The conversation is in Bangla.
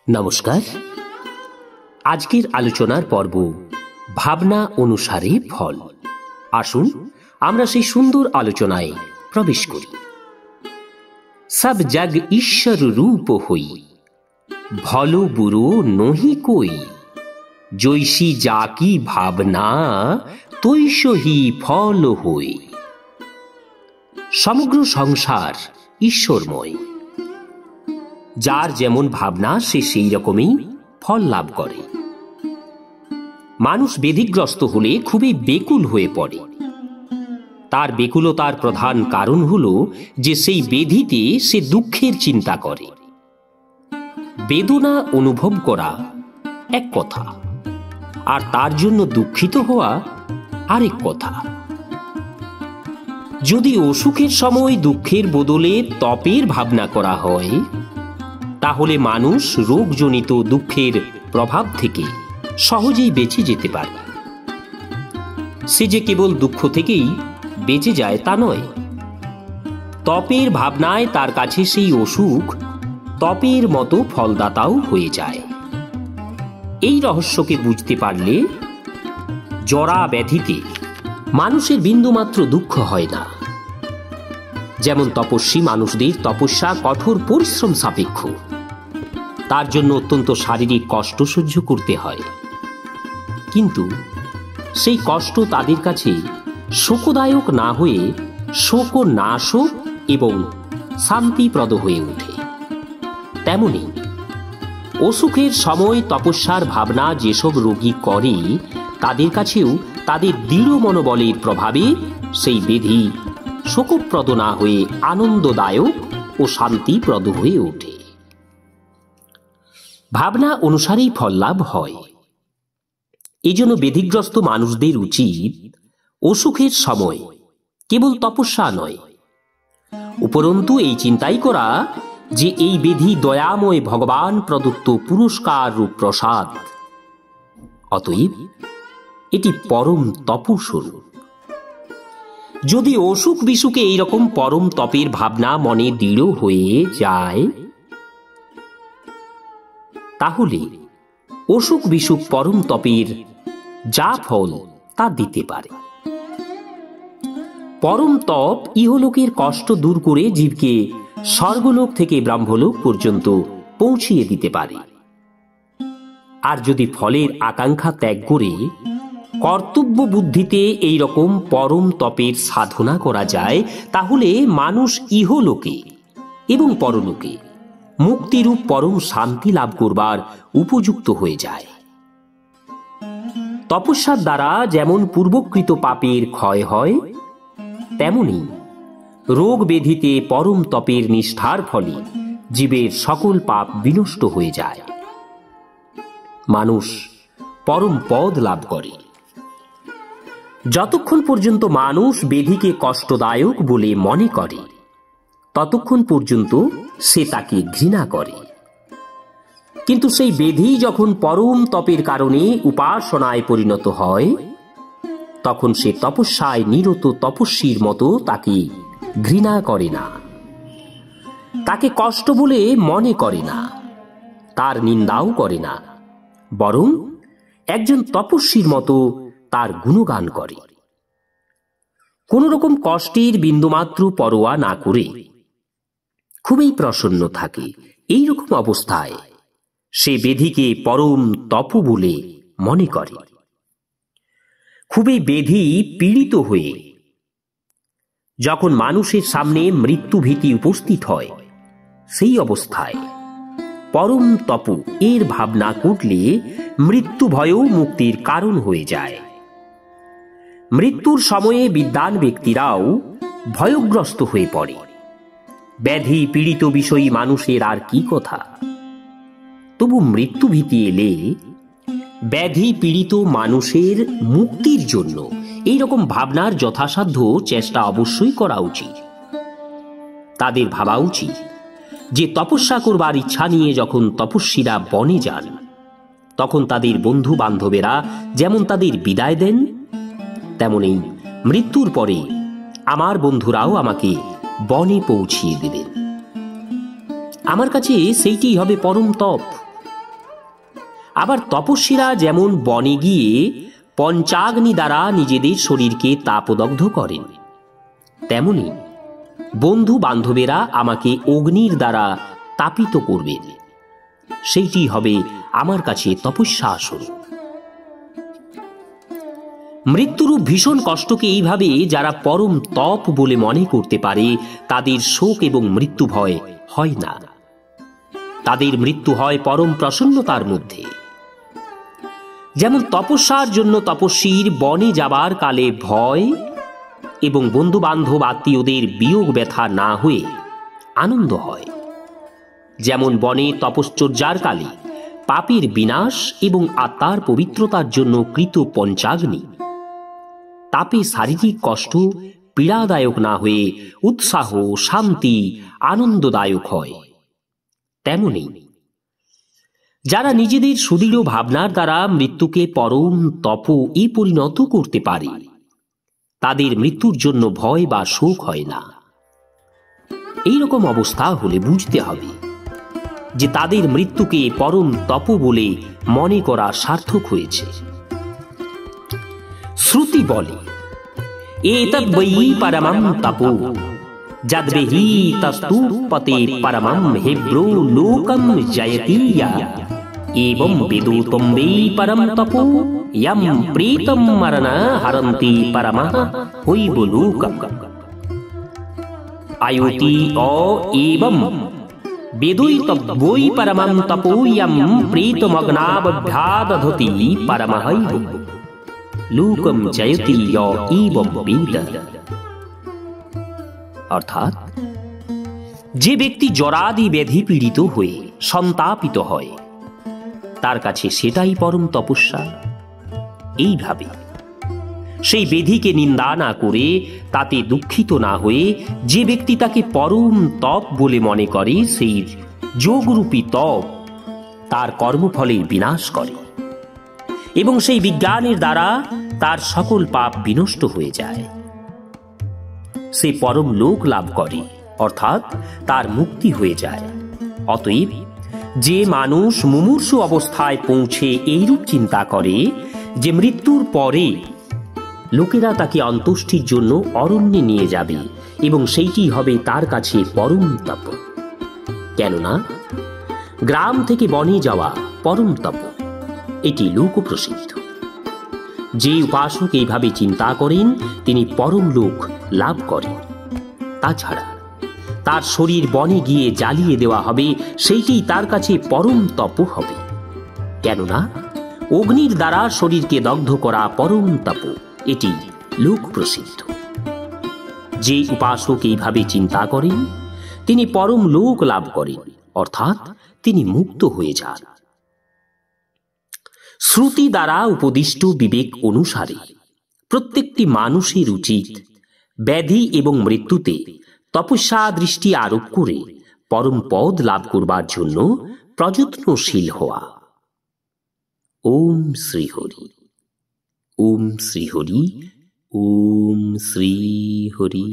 নমস্কার। আজকের আলোচনার পর্ব ভাবনা অনুসারে ফল। আসুন আমরা সেই সুন্দর আলোচনায় প্রবেশ করি। সব জগ ঈশ্বর রূপ হই, ভলো বুড়ো নহি কই, জৈসি জাকি ভাবনা তৈসহি ফল হই। সমগ্র সংসার ঈশ্বরময়। যার যেমন ভাবনা সে সেই রকমই ফল লাভ করে। মানুষ ব্যাধিগ্রস্ত হলে খুবই বেকুল হয়ে পড়ে। তার বেকুলতার প্রধান কারণ হল যে সেই ব্যাধিতে সে দুঃখের চিন্তা করে। বেদনা অনুভব করা এক কথা, আর তার জন্য দুঃখিত হওয়া আরেক কথা। যদি অসুখের সময় দুঃখের বদলে তপের ভাবনা করা হয়, তাহলে মানুষ রোগজনিত দুঃখের প্রভাব থেকে সহজেই বেঁচে যেতে পারে। সে যে কেবল দুঃখ থেকেই বেঁচে যায় তা নয়, তপের ভাবনায় তার কাছে সেই অসুখ তপের মতো ফলদাতাও হয়ে যায়। এই রহস্যকে বুঝতে পারলে জরা ব্যাধিতে মানুষের বিন্দুমাত্র দুঃখ হয় না। যেমন তপস্বী মানুষদের তপস্যা কঠোর পরিশ্রম সাপেক্ষ, তার জন্য অত্যন্ত শারীরিক কষ্ট সহ্য করতে হয়, কিন্তু সেই কষ্ট তাদের কাছে শোকদায়ক না হয়ে শোকনাশক এবং শান্তিপ্রদ হয়ে ওঠে। তেমনি অসুখের সময় তপস্যার ভাবনা যেসব রোগী করে, তাদের কাছেও তাদের দৃঢ় মনোবলের প্রভাবে সেই ব্যাধি শোকপ্রদ না হয়ে আনন্দদায়ক ও শান্তিপ্রদ হয়ে ওঠে। ভাবনা অনুসারেই ফল লাভ হয়। এই জন্য ব্যাধিগ্রস্ত মানুষদের উচিত অসুখের সময় কেবল তপস্যা নয়, উপরন্তু এই চিন্তাই করা যে এই ব্যাধি দয়াময় ভগবান প্রদত্ত পুরস্কার রূপ প্রসাদ, অতএব এটি পরম তপস্বরূপ। যদি অসুখ বিসুখে এইরকম পরম তপের ভাবনা মনে দৃঢ় হয়ে যায়, তাহলে অসুখ বিসুখ পরম তপের যা ফল তা দিতে পারে। পরম তপ ইহলোকের কষ্ট দূর করে জীবকে স্বর্গলোক থেকে ব্রহ্মলোক পর্যন্ত পৌঁছিয়ে দিতে পারে। আর যদি ফলের আকাঙ্ক্ষা ত্যাগ করে কর্তব্য বুদ্ধিতে এই রকম পরম তপের সাধনা করা যায়, তাহলে মানুষ ইহলোকে এবং পরলোকে মুক্তিরূপ পরম শান্তি লাভ করবার উপযুক্ত হয়ে যায়। তপস্যার দ্বারা যেমন পূর্বকৃত পাপের ক্ষয় হয়, তেমনি রোগ ব্যাধিতে পরম তপের নিষ্ঠার ফলে জীবের সকল পাপ বিনষ্ট হয়ে যায়। মানুষ পরম পদ লাভ করে। যতক্ষণ পর্যন্ত মানুষ ব্যাধিকে কষ্টদায়ক বলে মনে করে, ততক্ষণ পর্যন্ত সে তাকে ঘৃণা করে। কিন্তু সেই ব্যাধি যখন পরম তপের কারণে উপাসনায় পরিণত হয়, তখন সে তপস্যায় নিরত তপস্বীর মতো তাকে ঘৃণা করে না, তাকে কষ্ট বলে মনে করে না, তার নিন্দাও করে না, বরং একজন তপস্বীর মতো তার গুণগান করে। কোন রকম কষ্টের বিন্দুমাত্র পরোয়া না করে খুবই প্রসন্ন থাকে। এই রকম অবস্থায় সে ব্যাধিকে পরম তপ বলে মনে করে। খুবই ব্যাধি পীড়িত হয়ে যখন মানুষের সামনে মৃত্যু ভীতি উপস্থিত হয়, সেই অবস্থায় পরম তপ এর ভাবনা করলে মৃত্যু ভয়ও মুক্তির কারণ হয়ে যায়। মৃত্যুর সময়ে বিদ্বান ব্যক্তিরাও ভয়গ্রস্ত হয়ে পড়ে। ব্যাধি পীড়িত বিষয়ী মানুষের আর কি কথা, তবু মৃত্যু ভীতি এলে ব্যাধি পীড়িত মানুষের মুক্তির জন্য এইরকম ভাবনার যথাসাধ্য চেষ্টা অবশ্যই করা উচিত। তাদের ভাবা উচিত যে তপস্যা করবার ইচ্ছা নিয়ে যখন তপস্বীরা বনে যান, তখন তাদের বন্ধু বান্ধবেরা যেমন তাদের বিদায় দেন, তেমনি মৃত্যুর পরে আমার বন্ধুরাও আমাকে বনে পৌঁছিয়ে দেবেন। আমার কাছে সেইটি হবে পরম তপ, আবার তপস্বীরা যেমন বনে গিয়ে পঞ্চাগ্নি দ্বারা নিজেদের শরীরকে তাপদগ্ধ করেন, তেমনি বন্ধু বান্ধবেরা আমাকে অগ্নির দ্বারা তাপিত করবেন। সেইটি হবে আমার কাছে তপস্যা স্বরূপ। মৃত্যুরূপ ভীষণ কষ্টকে এইভাবে যারা পরম তপ বলে মনে করতে পারে, তাদের শোক এবং মৃত্যু ভয় হয় না। তাদের মৃত্যু হয় পরম প্রসন্নতার মধ্যে। যেমন তপস্যার জন্য তপস্বীর বনে যাবার কালে ভয় এবং বন্ধু বান্ধব আত্মীয়দের বিয়োগ ব্যথা না হয়ে আনন্দ হয়, যেমন বনে তপশ্চর্যার কালে পাপের বিনাশ এবং আত্মার পবিত্রতার জন্য কৃত পঞ্চাগ্নি তাপে শারীরিক কষ্ট পীড়াদায়ক না হয়ে উৎসাহ, শান্তি, আনন্দদায়ক হয়, তেমনি যারা নিজেদের সুদৃঢ় ভাবনার দ্বারা মৃত্যুকে পরম তপ এ পরিণত করতে পারে, তাদের মৃত্যুর জন্য ভয় বা শোক হয় না। এই রকম অবস্থা হলে বুঝতে হবে যে তাদের মৃত্যুকে পরম তপ বলে মনে করা সার্থক হয়েছে। শ্রুতি বলে, এতদ বৈ পরমং তপো যদ্বেহি তস্তুপতে পরমং হেব্রো লোকম জয়তি एवं वेदो त्वं वै परम तपो यम प्रीतम मरण हरन्ति परमः होइबोलोकम्। आयुति एवं वेदोई तद्वै परमं तपो यम प्रीतमग्नावभ्यादधति परमः लोकम जयति एवं वेद। অর্থাৎ যে ব্যক্তি জরাদি ব্যাধি পীড়িত হয়ে সন্তাপিত হয়, তার কাছে সেটাই পরম তপস্যা। এইভাবে সেই বেধিকে নিন্দা না করে, তাতে দুঃখিত না হয়ে যে ব্যক্তি তাকে পরম তপ বলে মনে করে, সেই যোগরূপী তপ তার কর্মফলের বিনাশ করে এবং সেই বিজ্ঞানের দ্বারা তার সকল পাপ বিনষ্ট হয়ে যায়। সে পরম লোক লাভ করে, অর্থাৎ তার মুক্তি হয়ে যায়। অতএব যে মানুষ মুমূর্ষু অবস্থায় পৌঁছে এইরূপ চিন্তা করে যে মৃত্যুর পরে লোকেরা তাকে অন্ত্যেষ্টির জন্য অরণ্যে নিয়ে যাবে এবং সেইটি হবে তার কাছে পরম তপ, কেননা গ্রাম থেকে বনে যাওয়া পরম তপ, এটি লোকপ্রসিদ্ধ। যে উপাসক এইভাবে চিন্তা করেন তিনি পরম লোক লাভ করেন। তাছাড়া তার শরীর বনে গিয়ে জ্বালিয়ে দেওয়া হবে, সেইটি তার কাছে পরম তপ হবে, কেননা অগ্নির দ্বারা শরীরকে দগ্ধ করা পরম তপ, এটি লোক প্রসিদ্ধ। যে উপাসক এইভাবে চিন্তা করেন তিনি পরম লোক লাভ করেন, অর্থাৎ তিনি মুক্ত হয়ে যান। শ্রুতি দ্বারা উপদিষ্ট বিবেক অনুসারে প্রত্যেকটি মানুষের উচিত ব্যাধি এবং মৃত্যুতে তপস্যা দৃষ্টি আরোপ করে পরম পদ লাভ করবার জন্য প্রযত্নশীল হওয়া। ওম শ্রী হরি, ওম শ্রী হরি, ওম শ্রী হরি।